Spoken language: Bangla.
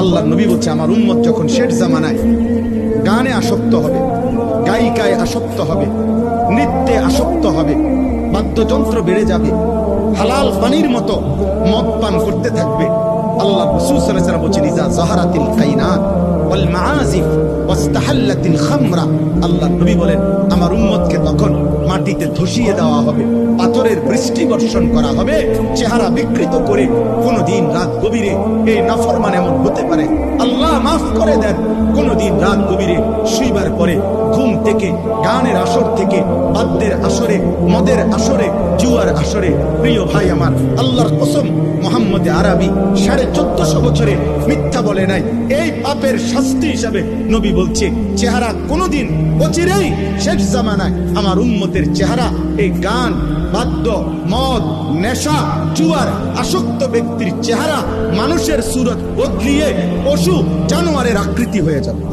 আল্লাহ নবী বলছে আমার উম্মত যখন শেষ জামানায় গানে আসক্ত হবে, গায়িকায় আসক্ত হবে, নৃত্যে আসক্ত হবে, বাদ্যযন্ত্র বেড়ে যাবে, হালাল পানির মতো মদ পান করতে থাকবে। আল্লাহ রাসূল সাল্লাল্লাহু আলাইহি ওয়াসাল্লাম বলেছেন ইজা যাহারাতিল কায়নাত ওয়াল মাআজিফ ওয়াস্তাহাল্লাতিল খামরা, আল্লাহ নবী বলেন আমার উম্মতকে তখন মাটিতে ধসিয়ে দেওয়া হবে, পাথরের বৃষ্টি বর্ষণ করা হবে, চেহারা বিকৃত করে। কোনদিন রাত গভীরে এই নাফরমান এমন হতে পারে, আল্লাহ মাফ করে দেন, কোনদিন রাত গভীরে শুইবার পরে ঘুম থেকে, গানের আসর থেকে, বাদ্যের আসরে, মদের আসরে, জুয়ার আসরে। প্রিয় ভাই আমার, আল্লাহর কসম মুহাম্মদ আরবি 1450 বছরে মিথ্যা বলে নাই। এই পাপের শাস্তি হিসাবে নবী বলছে চেহারা কোনদিন অচিরেই শেষ জামানায় আমার উম্মতের চেহারা এই গান, বাদ্য, মদ, নেশা, জুয়ার আসক্ত ব্যক্তির চেহারা মানুষের সুরত বদলিয়ে পশু জানোয়ারের আকৃতি হয়ে যাবে।